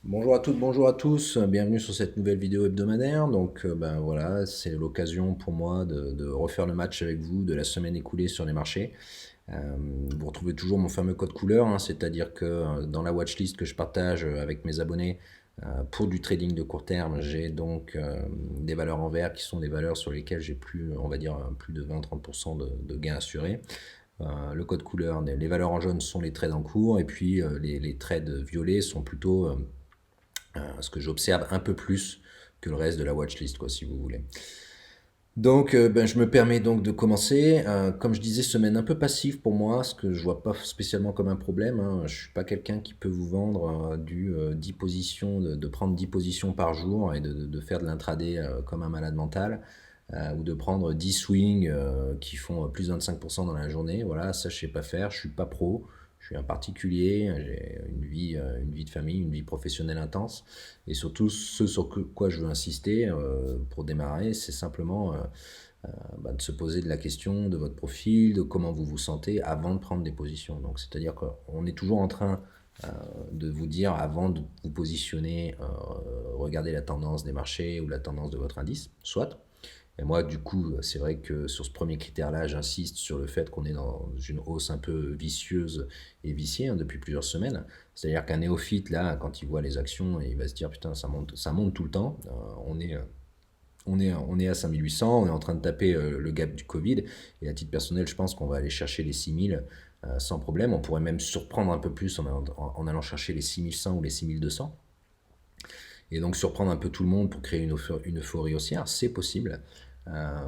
Bonjour à toutes, bonjour à tous, bienvenue sur cette nouvelle vidéo hebdomadaire. Voilà, c'est l'occasion pour moi de refaire le match avec vous de la semaine écoulée sur les marchés. Vous retrouvez toujours mon fameux code couleur, hein, c'est-à-dire que dans la watchlist que je partage avec mes abonnés pour du trading de court terme, j'ai donc des valeurs en vert qui sont des valeurs sur lesquelles j'ai plus, on va dire, plus de 20-30% de gains assurés. Le code couleur, les valeurs en jaune sont les trades en cours, et puis les trades violets sont plutôt ce que j'observe un peu plus que le reste de la watchlist, quoi, si vous voulez. Je me permets donc de commencer. Comme je disais, semaine un peu passive pour moi, ce que je vois pas spécialement comme un problème, hein. Je suis pas quelqu'un qui peut vous vendre 10 positions, de prendre 10 positions par jour et de faire de l'intraday comme un malade mental, ou de prendre 10 swings qui font plus de 25% dans la journée. Voilà, ça je sais pas faire, je suis pas pro. Je suis un particulier, j'ai une vie de famille, une vie professionnelle intense. Et surtout, ce sur quoi je veux insister pour démarrer, c'est simplement de se poser de la question de votre profil, de comment vous vous sentez avant de prendre des positions. Donc, c'est-à-dire qu'on est toujours en train de vous dire, avant de vous positionner, regardez la tendance des marchés ou la tendance de votre indice, soit. Et moi, du coup, c'est vrai que sur ce premier critère-là, j'insiste sur le fait qu'on est dans une hausse un peu vicieuse et viciée, hein, depuis plusieurs semaines. C'est-à-dire qu'un néophyte, là, quand il voit les actions, il va se dire, putain, ça monte tout le temps. On est à 5800, on est en train de taper le gap du Covid. Et à titre personnel, je pense qu'on va aller chercher les 6000 sans problème. On pourrait même surprendre un peu plus en allant chercher les 6100 ou les 6200. Et donc surprendre un peu tout le monde pour créer une euphorie haussière, c'est possible.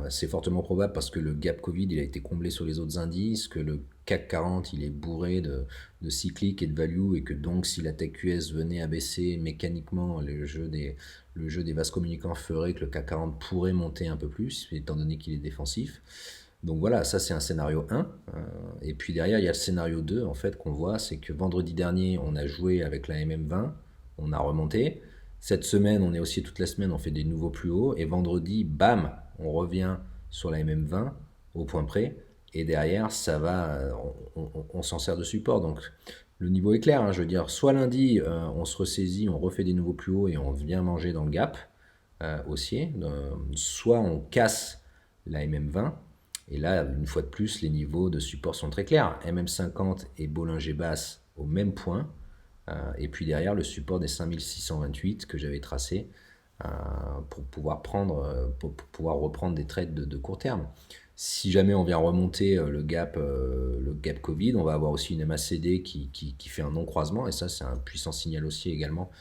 C'est fortement probable parce que le gap Covid il a été comblé sur les autres indices, que le CAC 40 il est bourré de cycliques et de value, et que donc si la tech US venait à baisser mécaniquement, le jeu des vases communicants ferait que le CAC 40 pourrait monter un peu plus, étant donné qu'il est défensif. Donc voilà, ça c'est un scénario 1. Et puis derrière, il y a le scénario 2 en fait qu'on voit, c'est que vendredi dernier, on a joué avec la MM20, on a remonté. Cette semaine, on est aussi toute la semaine, on fait des nouveaux plus hauts. Et vendredi, bam, on revient sur la MM20 au point près. Et derrière, ça va, on s'en sert de support. Donc le niveau est clair, hein, je veux dire, soit lundi, on se ressaisit, on refait des nouveaux plus hauts et on vient manger dans le gap haussier. Soit on casse la MM20. Et là, une fois de plus, les niveaux de support sont très clairs. MM50 et Bollinger Basse au même point. Et puis derrière, le support des 5628 que j'avais tracé euh, pour pouvoir reprendre des trades de court terme. Si jamais on vient remonter le gap Covid, on va avoir aussi une MACD qui fait un non-croisement, et ça c'est un puissant signal haussier également,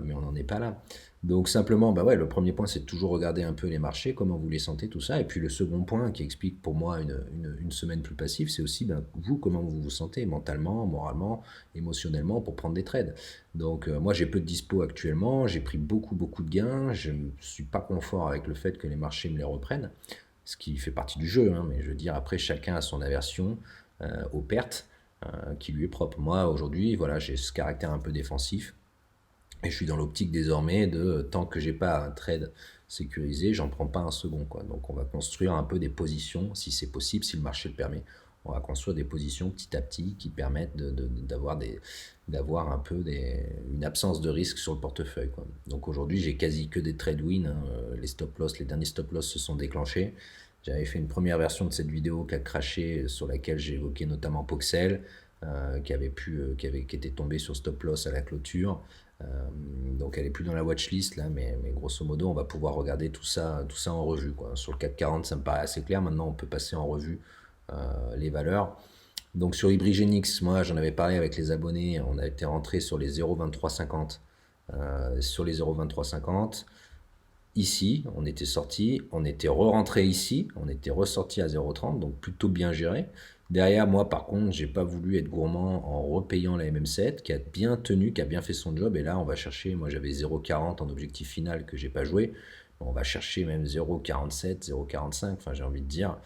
mais on n'en est pas là. Donc simplement, bah ouais, le premier point c'est de toujours regarder un peu les marchés, comment vous les sentez, tout ça. Et puis le second point qui explique pour moi une semaine plus passive, c'est aussi vous, comment vous vous sentez mentalement, moralement, émotionnellement pour prendre des trades. Donc moi j'ai peu de dispo actuellement, j'ai pris beaucoup de gains, je ne suis pas confort avec le fait que les marchés me les reprennent, ce qui fait partie du jeu, hein, mais je veux dire après chacun a son aversion aux pertes qui lui est propre. Moi aujourd'hui voilà j'ai ce caractère un peu défensif, et je suis dans l'optique désormais de tant que j'ai pas un trade sécurisé, j'en prends pas un second, quoi. Donc on va construire un peu des positions, si c'est possible, si le marché le permet. On va construire des positions petit à petit qui permettent d'avoir un peu une absence de risque sur le portefeuille, quoi. Donc aujourd'hui, j'ai quasi que des trade win, hein. Les stop loss, les derniers stop loss se sont déclenchés. J'avais fait une première version de cette vidéo qui a craché, sur laquelle j'ai évoqué notamment Poxel, qui était tombé sur stop loss à la clôture. Donc elle est plus dans la watchlist là, mais grosso modo on va pouvoir regarder tout ça en revue, quoi. Sur le CAC 40 ça me paraît assez clair. Maintenant on peut passer en revue les valeurs. Donc sur Ibrigenix, moi j'en avais parlé avec les abonnés, on a été rentré sur les 0,2350, sur les 0,2350. Ici, on était sorti, on était re-rentré ici, on était ressorti à 0,30, donc plutôt bien géré. Derrière, moi, par contre, j'ai pas voulu être gourmand en repayant la MM7, qui a bien tenu, qui a bien fait son job. Et là, on va chercher, moi j'avais 0,40 en objectif final que j'ai pas joué. On va chercher même 0,47, 0,45, enfin j'ai envie de dire.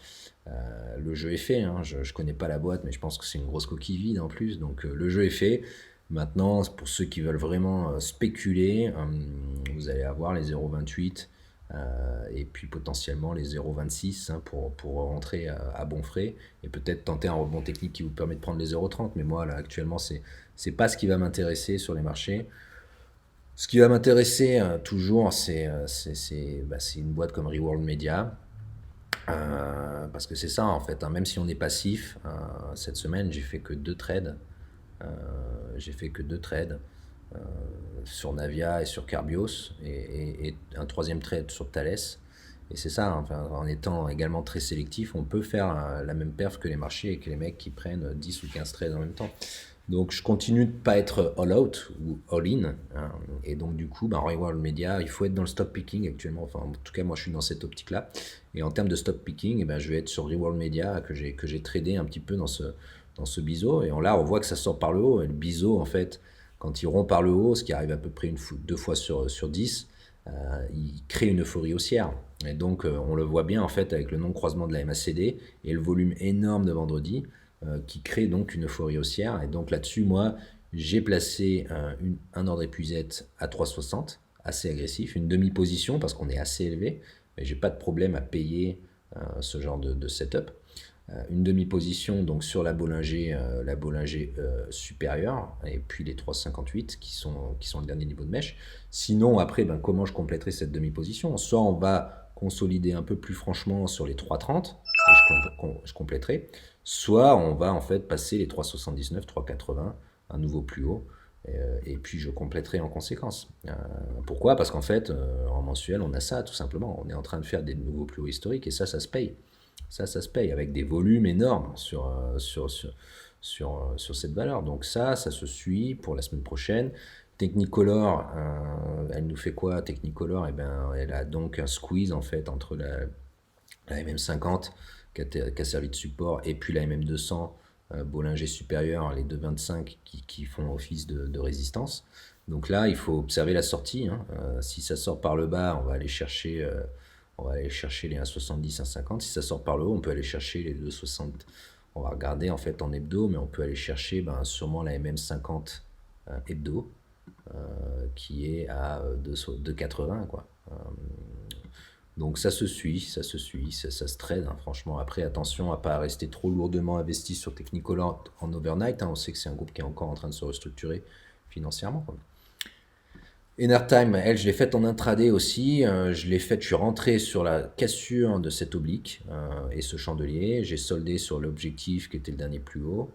Le jeu est fait, hein. Je connais pas la boîte, mais je pense que c'est une grosse coquille vide en plus. Donc le jeu est fait. Maintenant, pour ceux qui veulent vraiment spéculer, vous allez avoir les 0,28 et puis potentiellement les 0,26, hein, pour rentrer à bon frais et peut-être tenter un rebond technique qui vous permet de prendre les 0,30. Mais moi, là, actuellement, c'est pas ce qui va m'intéresser sur les marchés. Ce qui va m'intéresser toujours, c'est une boîte comme Reworld Media. Parce que c'est ça en fait, hein, même si on est passif, cette semaine j'ai fait que deux trades. Euh, j'ai fait que deux trades euh, sur Navia et sur Carbios et un troisième trade sur Thales. Et c'est ça, hein, enfin, en étant également très sélectif, on peut faire la même perf que les marchés et que les mecs qui prennent 10 ou 15 trades en même temps. Donc je continue de pas être all out ou all in. Hein, et donc du coup, bah, en Reworld Media, il faut être dans le stop picking actuellement. Enfin, en tout cas, moi je suis dans cette optique-là. Et en termes de stop picking, eh ben, je vais être sur Reworld Media que j'ai tradé un petit peu dans ce biseau. Et là, on voit que ça sort par le haut. Et le biseau, en fait, quand il rompt par le haut, ce qui arrive à peu près deux fois sur 10, il crée une euphorie haussière. Et donc, on le voit bien en fait avec le non-croisement de la MACD et le volume énorme de vendredi qui crée donc une euphorie haussière. Et donc là-dessus, moi, j'ai placé un ordre épuisette à 3,60, assez agressif, une demi-position parce qu'on est assez élevé, mais j'ai pas de problème à payer ce genre de setup. Une demi-position donc sur la Bollinger supérieure et puis les 3,58 qui sont le dernier niveau de mèche. Sinon, après, ben, comment je compléterai cette demi-position? Soit on va consolider un peu plus franchement sur les 3,30 et je compléterai, soit on va en fait passer les 3,79, 3,80, un nouveau plus haut. Et puis je compléterai en conséquence. Pourquoi? Parce qu'en fait, en mensuel, on a ça tout simplement. On est en train de faire des nouveaux plus hauts historiques et ça se paye. Ça se paye avec des volumes énormes sur cette valeur. Donc ça se suit pour la semaine prochaine. Technicolor, elle nous fait quoi? Technicolor, eh ben, elle a donc un squeeze en fait entre la MM50 qui a servi de support et puis la MM200 Bollinger supérieur, les 2,25 qui font office de résistance. Donc là, il faut observer la sortie. Hein. Si ça sort par le bas, on va aller chercher les 1,70, 1,50. Si ça sort par le haut, on peut aller chercher les 2,60. On va regarder en fait en hebdo, mais on peut aller chercher sûrement la MM50 hebdo, qui est à 2,80 quoi. Donc ça se trade, hein, franchement. Après, attention à pas rester trop lourdement investi sur Technicolor en overnight. Hein. On sait que c'est un groupe qui est encore en train de se restructurer financièrement, quoi. Enertime, elle, je l'ai faite en intraday aussi. Je suis rentré sur la cassure de cette oblique et ce chandelier. J'ai soldé sur l'objectif qui était le dernier plus haut.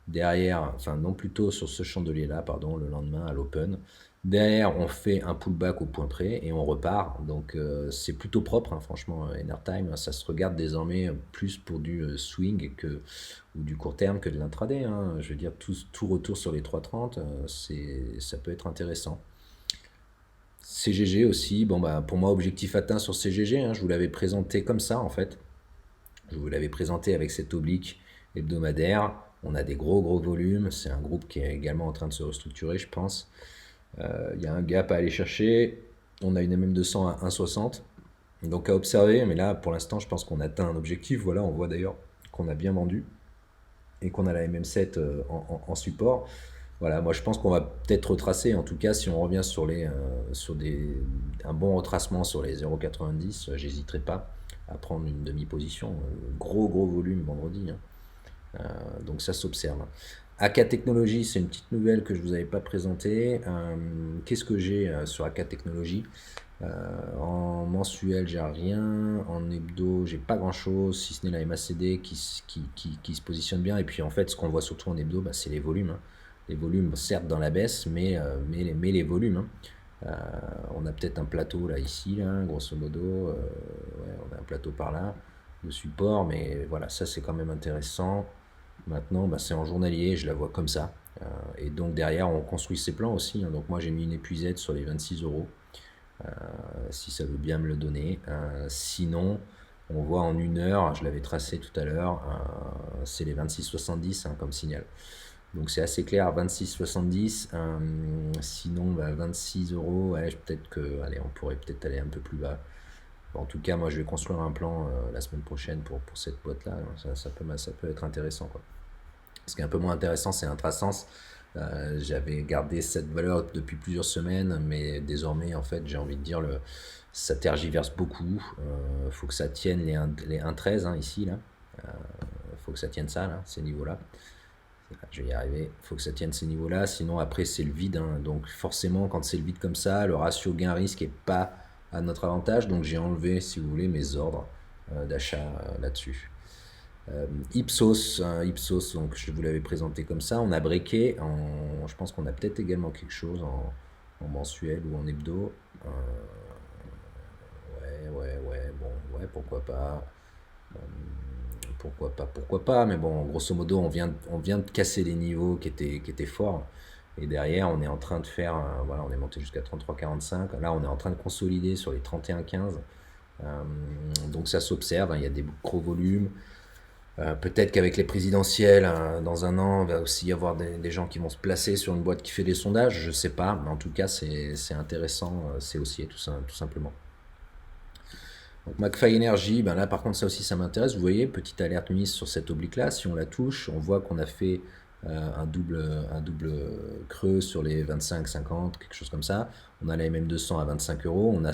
Derrière, enfin non plutôt sur ce chandelier-là, pardon, le lendemain à l'open. Derrière, on fait un pullback au point près et on repart. Donc c'est plutôt propre, hein, franchement, Enertime. Ça se regarde désormais plus pour du swing ou du court terme que de l'intraday. Hein. Je veux dire, tout retour sur les 3,30, ça peut être intéressant. CGG aussi, bon bah pour moi objectif atteint sur CGG, hein, je vous l'avais présenté comme ça en fait. Je vous l'avais présenté avec cette oblique hebdomadaire. On a des gros volumes, c'est un groupe qui est également en train de se restructurer je pense. Il y a un gap à aller chercher, on a une MM200 à 1,60. Donc à observer, mais là pour l'instant je pense qu'on atteint un objectif. Voilà, on voit d'ailleurs qu'on a bien vendu et qu'on a la MM7 en support. Voilà, moi je pense qu'on va peut-être retracer, en tout cas si on revient un bon retracement sur les 0,90, j'hésiterai pas à prendre une demi-position. Gros volume vendredi, hein. Donc ça s'observe. AK Technologies, c'est une petite nouvelle que je vous avais pas présentée. Qu'est-ce que j'ai sur AK Technologies? En mensuel, j'ai rien. En hebdo, j'ai pas grand chose, si ce n'est la MACD qui se positionne bien. Et puis en fait, ce qu'on voit surtout en hebdo, bah, c'est les volumes. Hein. Les volumes, certes dans la baisse, mais les volumes. Hein. On a peut-être un plateau là, ici, là, grosso modo. Ouais, on a un plateau par là de support, mais voilà, ça c'est quand même intéressant. Maintenant, bah, c'est en journalier, je la vois comme ça. Et donc derrière, on construit ses plans aussi. Hein. Donc moi, j'ai mis une épuisette sur les 26 euros. Si ça veut bien me le donner. Sinon, on voit en une heure, je l'avais tracé tout à l'heure, c'est les 26,70 hein, comme signal. Donc c'est assez clair, 26,70. Sinon, bah, 26 euros, ouais, allez, on pourrait peut-être aller un peu plus bas. En tout cas, moi, je vais construire un plan la semaine prochaine pour cette boîte-là. Ça peut être intéressant, quoi. Ce qui est un peu moins intéressant, c'est Intrasens. J'avais gardé cette valeur depuis plusieurs semaines, mais désormais, en fait, j'ai envie de dire, ça tergiverse beaucoup. Faut que ça tienne les 1,13 hein, ici, là. Faut que ça tienne ça, là, ces niveaux-là. Je vais y arriver. Il faut que ça tienne ces niveaux-là. Sinon, après, c'est le vide, hein. Donc, forcément, quand c'est le vide comme ça, le ratio gain-risque est pas à notre avantage. Donc, j'ai enlevé, si vous voulez, mes ordres d'achat là-dessus. Ipsos, donc je vous l'avais présenté comme ça. On a breaké, je pense qu'on a peut-être également quelque chose en mensuel ou en hebdo. Ouais, bon, ouais, pourquoi pas. Pourquoi pas, mais bon, grosso modo, on vient de casser les niveaux qui étaient forts. Et derrière, on est en train de faire, voilà, on est monté jusqu'à 33,45. Là, on est en train de consolider sur les 31,15. Donc ça s'observe, hein, il y a des gros volumes. Peut-être qu'avec les présidentielles, dans un an, il va aussi y avoir des gens qui vont se placer sur une boîte qui fait des sondages, je sais pas, mais en tout cas, c'est intéressant, c'est haussier, tout simplement. Donc McFly Energy, ben là par contre ça aussi ça m'intéresse. Vous voyez, petite alerte mise sur cette oblique là. Si on la touche, on voit qu'on a fait un double creux sur les 25, 50, quelque chose comme ça. On a la MM200 à 25 euros, on a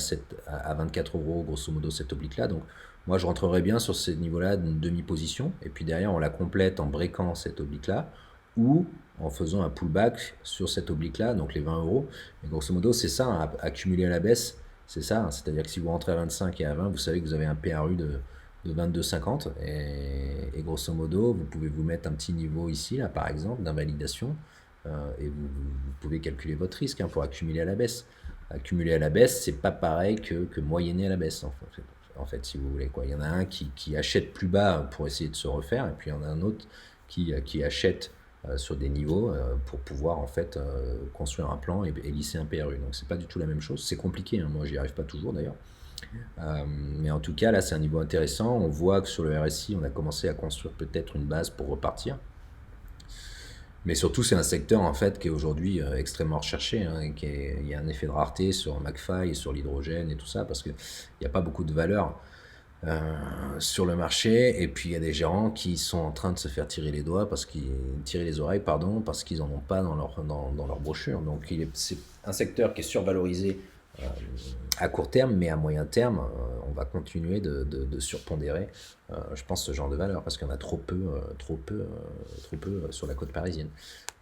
à 24 euros grosso modo cette oblique là. Donc moi je rentrerai bien sur ces niveaux là d'une demi-position. Et puis derrière on la complète en breakant cette oblique là ou en faisant un pullback sur cette oblique là, donc les 20 euros. Et grosso modo c'est ça, hein, accumuler à la baisse. C'est ça, hein. C'est-à-dire que si vous rentrez à 25 et à 20, vous savez que vous avez un PRU de 22,50 et grosso modo, vous pouvez vous mettre un petit niveau ici, là par exemple, d'invalidation et vous pouvez calculer votre risque, hein, pour accumuler à la baisse. Accumuler à la baisse, c'est pas pareil que moyenner à la baisse en fait, si vous voulez, quoi. Il y en a un qui achète plus bas pour essayer de se refaire et puis il y en a un autre qui achète sur des niveaux pour pouvoir en fait construire un plan et lisser un PRU. Donc c'est pas du tout la même chose. C'est compliqué, hein. Moi j'y arrive pas toujours d'ailleurs. Mais en tout cas là c'est un niveau intéressant. On voit que sur le RSI on a commencé à construire peut-être une base pour repartir. Mais surtout c'est un secteur en fait qui est aujourd'hui extrêmement recherché, hein, et il y a un effet de rareté sur McFly et sur l'hydrogène et tout ça parce qu'il n'y a pas beaucoup de valeur sur le marché, et puis il y a des gérants qui sont en train de se faire tirer les oreilles, pardon, parce qu'ils en ont pas dans leur brochure. Donc c'est un secteur qui est survalorisé euh, à court terme, mais à moyen terme, on va continuer de surpondérer, je pense, ce genre de valeur, parce qu'il y en a trop peu sur la côte parisienne.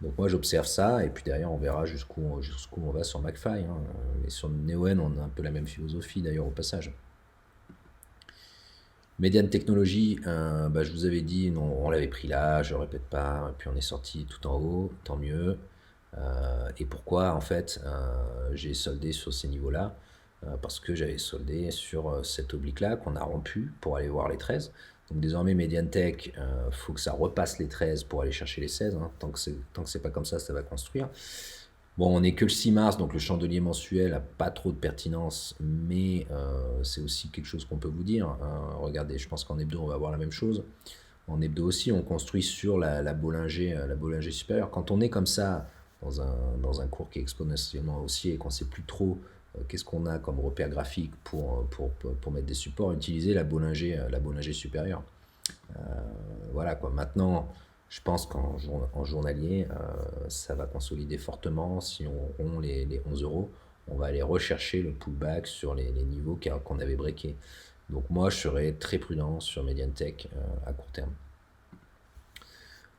Donc moi j'observe ça, et puis derrière on verra jusqu'où on va sur McFly, hein. Mais sur Neoen on a un peu la même philosophie d'ailleurs au passage. Médiane Technologie, bah, je vous avais dit, non, on l'avait pris là, je ne répète pas, et puis on est sorti tout en haut, tant mieux. Et pourquoi en fait j'ai soldé sur ces niveaux-là? Parce que j'avais soldé sur cette oblique-là qu'on a rompu pour aller voir les 13. Donc désormais Mediantech, faut que ça repasse les 13 pour aller chercher les 16, hein. Tant que c'est pas comme ça va construire. Bon, on n'est que le 6 mars, donc le chandelier mensuel n'a pas trop de pertinence, mais c'est aussi quelque chose qu'on peut vous dire, hein. Regardez, je pense qu'en hebdo, on va avoir la même chose. En hebdo aussi, on construit sur la Bollinger supérieure. Quand on est comme ça, dans un cours qui est exponentiellement haussier et qu'on ne sait plus trop qu'est-ce qu'on a comme repère graphique pour mettre des supports, utiliser la Bollinger supérieure. Voilà quoi. Maintenant, je pense qu'en journalier, ça va consolider fortement. Si on rompt les 11 euros, on va aller rechercher le pullback sur les niveaux qu'on avait breakés. Donc moi, je serais très prudent sur Mediantech à court terme.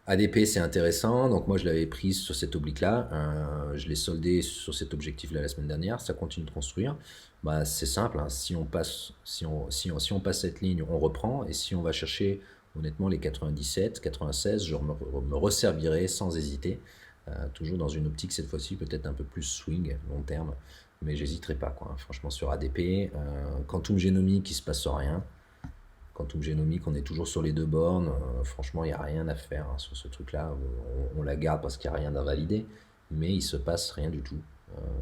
ADP, c'est intéressant. Donc moi, je l'avais prise sur cette oblique-là. Je l'ai soldé sur cet objectif-là la semaine dernière. Ça continue de construire. Bah, c'est simple, hein. Si on passe cette ligne, on reprend. Et si on va chercher honnêtement les 97, 96, je me resservirai sans hésiter. Toujours dans une optique cette fois-ci peut-être un peu plus swing, long terme. Mais j'hésiterai pas, quoi. Franchement, sur ADP, Quantum Genomics, il se passe rien. Quantum Genomics, on est toujours sur les deux bornes. Franchement, il n'y a rien à faire, hein, sur ce truc-là. On la garde parce qu'il n'y a rien d'invalidé, mais il se passe rien du tout.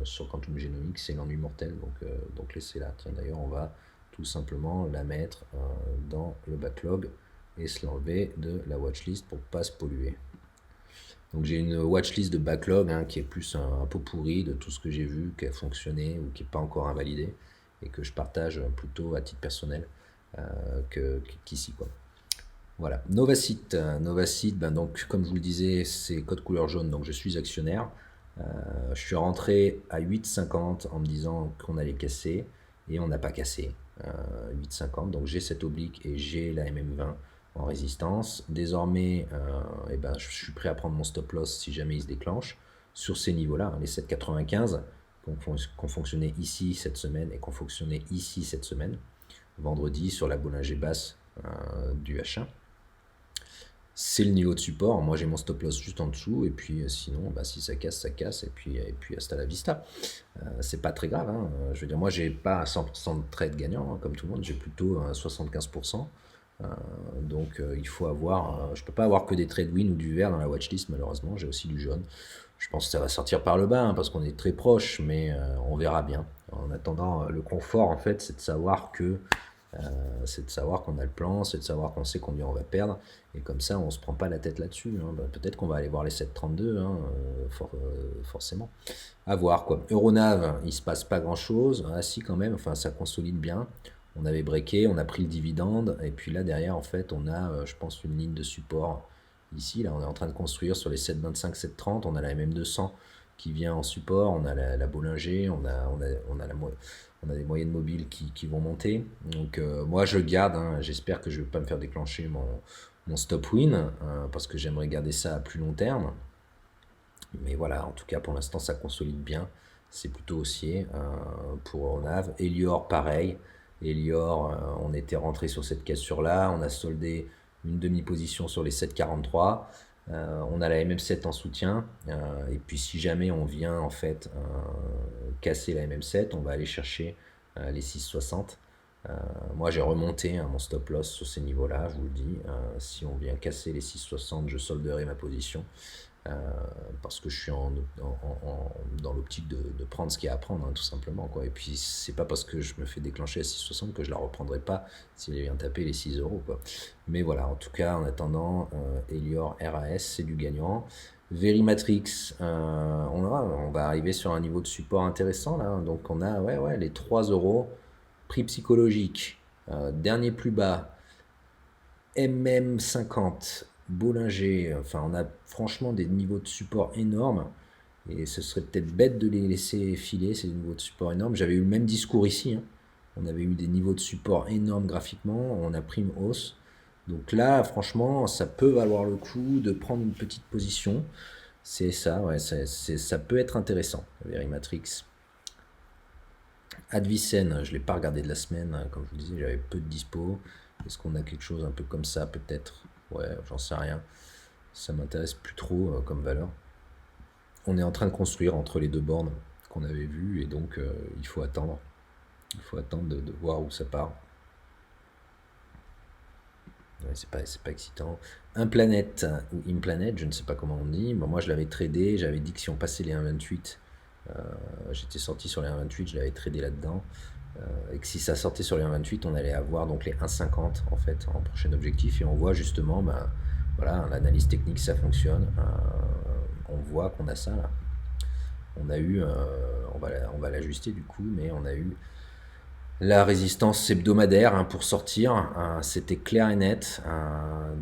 Sur Quantum Genomics, c'est l'ennui mortel, donc laissez-la. Tiens, d'ailleurs, on va tout simplement la mettre dans le backlog et se l'enlever de la watchlist pour ne pas se polluer. Donc j'ai une watchlist de backlog, hein, qui est plus un pot pourri de tout ce que j'ai vu, qui a fonctionné ou qui n'est pas encore invalidé, et que je partage plutôt à titre personnel qu'ici, quoi. Voilà. Novacite, ben donc comme je vous le disais, c'est code couleur jaune, donc je suis actionnaire. Je suis rentré à 8,50 en me disant qu'on allait casser, et on n'a pas cassé. 8,50, donc j'ai cette oblique et j'ai la MM20. en résistance. Désormais, eh ben, je suis prêt à prendre mon stop loss si jamais il se déclenche sur ces niveaux-là, hein, les 7,95 qui ont fonctionné ici cette semaine et qui ont fonctionné ici cette semaine, vendredi sur la Bollinger Basse du H1. C'est le niveau de support. Moi, j'ai mon stop loss juste en dessous. Et puis, sinon, bah, si ça casse, ça casse. Et puis hasta la vista. C'est pas très grave, hein. Je veux dire, moi, j'ai pas 100% de trade gagnant, hein, comme tout le monde. J'ai plutôt 75%. Donc, il faut avoir. Je peux pas avoir que des trades win ou du vert dans la watchlist, malheureusement. J'ai aussi du jaune. Je pense que ça va sortir par le bas, hein, parce qu'on est très proche, mais on verra bien. En attendant, le confort, en fait, c'est de savoir qu'on a le plan, c'est de savoir qu'on sait combien on va perdre, et comme ça on se prend pas la tête là-dessus, hein. Bah, peut-être qu'on va aller voir les 7,32, hein, forcément. À voir quoi. Euronav, il se passe pas grand-chose. Ah si quand même, enfin ça consolide bien. On avait breaké, on a pris le dividende, et puis là derrière en fait on a, je pense, une ligne de support. Ici, là on est en train de construire sur les 7,25, 7,30, on a la MM200 qui vient en support, on a la Bollinger, on a des moyennes mobiles qui vont monter. Donc moi je garde, hein. J'espère que je ne vais pas me faire déclencher mon stop win, parce que j'aimerais garder ça à plus long terme. Mais voilà, en tout cas pour l'instant ça consolide bien. C'est plutôt haussier pour Euronav. Elior pareil. Elior, on était rentré sur cette cassure là, on a soldé une demi-position sur les 7,43. On a la MM7 en soutien, et puis si jamais on vient en fait casser la MM7, on va aller chercher les 6,60. Moi j'ai remonté, hein, mon stop loss sur ces niveaux-là, je vous le dis. Si on vient casser les 6,60, je solderai ma position. Parce que je suis dans l'optique de prendre ce qu'il y a à prendre, hein, tout simplement, quoi. Et puis c'est pas parce que je me fais déclencher à 6,60 que je la reprendrai pas s'il vient taper les 6 euros, quoi. Mais voilà, en tout cas en attendant, Elior RAS c'est du gagnant. Verimatrix, on va arriver sur un niveau de support intéressant là, donc on a les 3 euros, prix psychologique, dernier plus bas, MM50, Bollinger, enfin on a franchement des niveaux de support énormes, et ce serait peut-être bête de les laisser filer, ces niveaux de support énormes. J'avais eu le même discours ici, hein. On avait eu des niveaux de support énormes graphiquement, on a pris une hausse. Donc là, franchement, ça peut valoir le coup de prendre une petite position. C'est ça, ouais, ça peut être intéressant, Verimatrix. Advicen, je ne l'ai pas regardé de la semaine, hein, comme je vous disais, j'avais peu de dispo. Est-ce qu'on a quelque chose un peu comme ça, peut-être? Ouais, j'en sais rien. Ça m'intéresse plus trop comme valeur. On est en train de construire entre les deux bornes qu'on avait vues, et donc il faut attendre. Il faut attendre de voir où ça part. Ouais, c'est pas excitant. Implanète ou Implanet, je ne sais pas comment on dit. Bon, moi je l'avais tradé, j'avais dit que si on passait les 1,28, j'étais sorti sur les 1,28, je l'avais tradé là-dedans. Et que si ça sortait sur les 1,28, on allait avoir donc les 1,50 en fait en prochain objectif. Et on voit justement, ben, voilà, l'analyse technique ça fonctionne. On voit qu'on a ça là. On a eu, on va l'ajuster du coup, mais on a eu la résistance hebdomadaire, hein, pour sortir. C'était clair et net.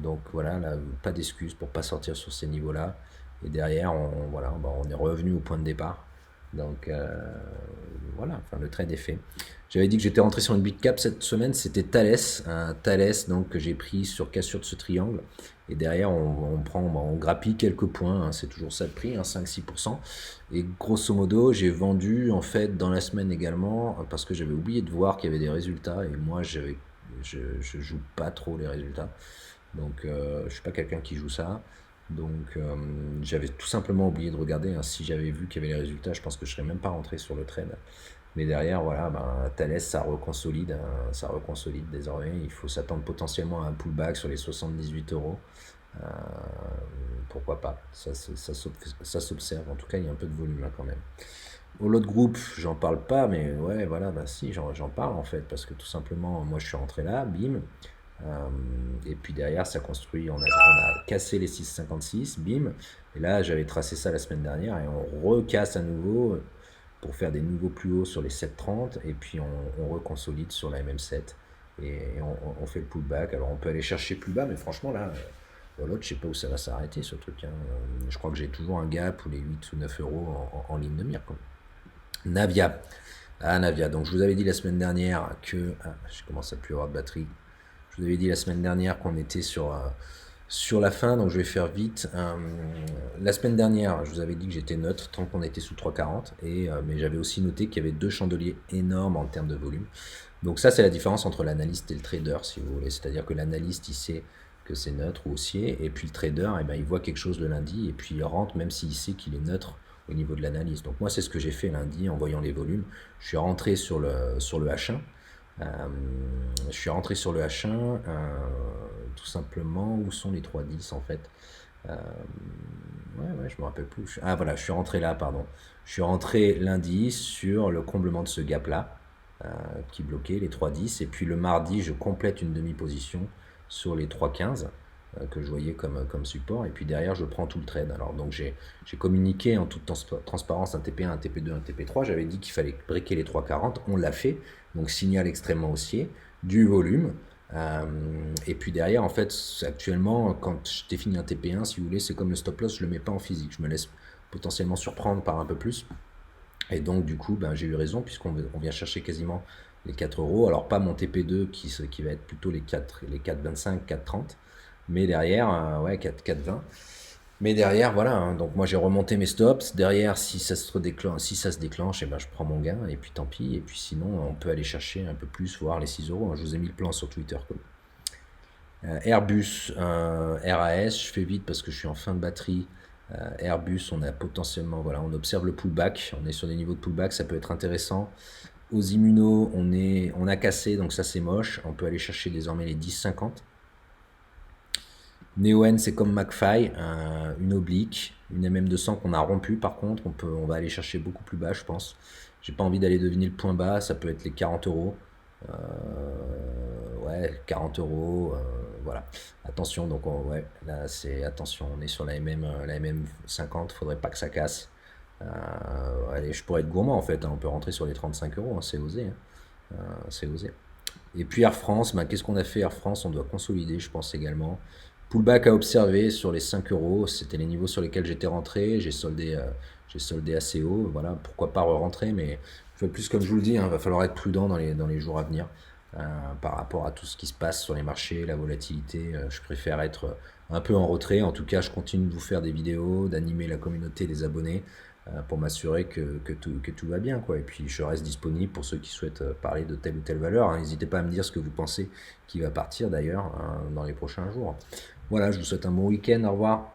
Donc voilà, là, pas d'excuse pour pas sortir sur ces niveaux-là. Et derrière, on est revenu au point de départ. Donc voilà, enfin, le trade est fait. J'avais dit que j'étais rentré sur une big cap cette semaine, c'était Thales. Thales, donc, que j'ai pris sur cassure de ce triangle. Et derrière, on grappille quelques points, hein, c'est toujours ça le prix, hein, 5-6%. Et grosso modo, j'ai vendu en fait dans la semaine également, parce que j'avais oublié de voir qu'il y avait des résultats. Et moi, je joue pas trop les résultats. Donc, je suis pas quelqu'un qui joue ça. Donc j'avais tout simplement oublié de regarder, hein. Si j'avais vu qu'il y avait les résultats, je pense que je serais même pas rentré sur le trade. Mais derrière, voilà, ben, Thales, ça reconsolide désormais. Il faut s'attendre potentiellement à un pullback sur les 78 euros. Euh, Pourquoi pas, ça s'observe. En tout cas, il y a un peu de volume là quand même. Au lot groupe, j'en parle pas, mais ouais, voilà, bah si, j'en parle en fait, parce que tout simplement, moi je suis rentré là, bim. Et puis derrière, ça construit, on a cassé les 6,56, bim. Et là, j'avais tracé ça la semaine dernière, et on recasse à nouveau pour faire des nouveaux plus hauts sur les 7,30, et puis on reconsolide sur la MM7, et on fait le pullback. Alors on peut aller chercher plus bas, mais franchement là, l'autre, je sais pas où ça va s'arrêter ce truc, hein. Je crois que j'ai toujours un gap ou les 8 ou 9 euros en ligne de mire, quoi. Navia. Ah, Navia. Donc je vous avais dit la semaine dernière que je commence à plus avoir de batterie. Je vous avais dit la semaine dernière qu'on était sur la fin, donc je vais faire vite. La semaine dernière, je vous avais dit que j'étais neutre tant qu'on était sous 3,40, mais j'avais aussi noté qu'il y avait deux chandeliers énormes en termes de volume. Donc ça, c'est la différence entre l'analyste et le trader, si vous voulez. C'est-à-dire que l'analyste, il sait que c'est neutre ou haussier, et puis le trader, eh ben, il voit quelque chose le lundi, et puis il rentre même s'il sait qu'il est neutre au niveau de l'analyse. Donc moi, c'est ce que j'ai fait lundi en voyant les volumes. Je suis rentré sur le H1. Je suis rentré sur le H1, tout simplement. Où sont les 3,10 en fait? Euh, ouais, je me rappelle plus. Ah voilà, je suis rentré là, pardon. Je suis rentré lundi sur le comblement de ce gap-là, qui bloquait les 3,10. Et puis le mardi, je complète une demi-position sur les 3,15 que je voyais comme support. Et puis derrière, je prends tout le trade. Alors donc j'ai communiqué en toute transparence un TP1, un TP2, un TP3. J'avais dit qu'il fallait briquer les 3,40. On l'a fait. Donc signal extrêmement haussier, du volume. Et puis derrière, en fait, actuellement, quand je définis un TP1, si vous voulez, c'est comme le stop loss, je le mets pas en physique. Je me laisse potentiellement surprendre par un peu plus. Et donc, du coup, ben, j'ai eu raison, puisqu'on vient chercher quasiment les 4 euros. Alors, pas mon TP2 qui va être plutôt les 4,25, 4,30. Mais derrière, ouais, 4,20. Mais derrière, voilà, hein, donc moi j'ai remonté mes stops. Derrière, si ça se déclenche, eh ben, je prends mon gain, et puis tant pis. Et puis sinon, on peut aller chercher un peu plus, voir les 6 euros. Je vous ai mis le plan sur Twitter, quoi. Airbus, RAS, je fais vite parce que je suis en fin de batterie. Airbus, on a potentiellement, voilà, on observe le pullback, on est sur des niveaux de pullback, ça peut être intéressant. Aux immunos, on a cassé, donc ça c'est moche. On peut aller chercher désormais les 10,50. Neoen, c'est comme McFly, une oblique, une MM200 qu'on a rompu. Par contre, on va aller chercher beaucoup plus bas, je pense. J'ai pas envie d'aller deviner le point bas, ça peut être les 40 euros. Ouais, 40 euros, voilà. Attention, donc ouais, là c'est attention, on est sur la MM50, faudrait pas que ça casse. Allez, je pourrais être gourmand en fait, hein, on peut rentrer sur les 35 euros, hein, c'est osé, hein. C'est osé. Et puis Air France, bah, qu'est-ce qu'on a fait Air France? On doit consolider, je pense également. Pullback à observer sur les 5 euros, c'était les niveaux sur lesquels j'étais rentré, j'ai soldé assez haut, voilà, pourquoi pas re-rentrer, mais une fois de plus, comme je vous le dis, il va falloir être prudent dans les jours à venir, par rapport à tout ce qui se passe sur les marchés, la volatilité. Je préfère être un peu en retrait. En tout cas, je continue de vous faire des vidéos, d'animer la communauté, les abonnés, pour m'assurer que tout va bien, quoi. Et puis je reste disponible pour ceux qui souhaitent parler de telle ou telle valeur, hein. N'hésitez pas à me dire ce que vous pensez qui va partir d'ailleurs, hein, dans les prochains jours. Voilà, je vous souhaite un bon week-end, au revoir.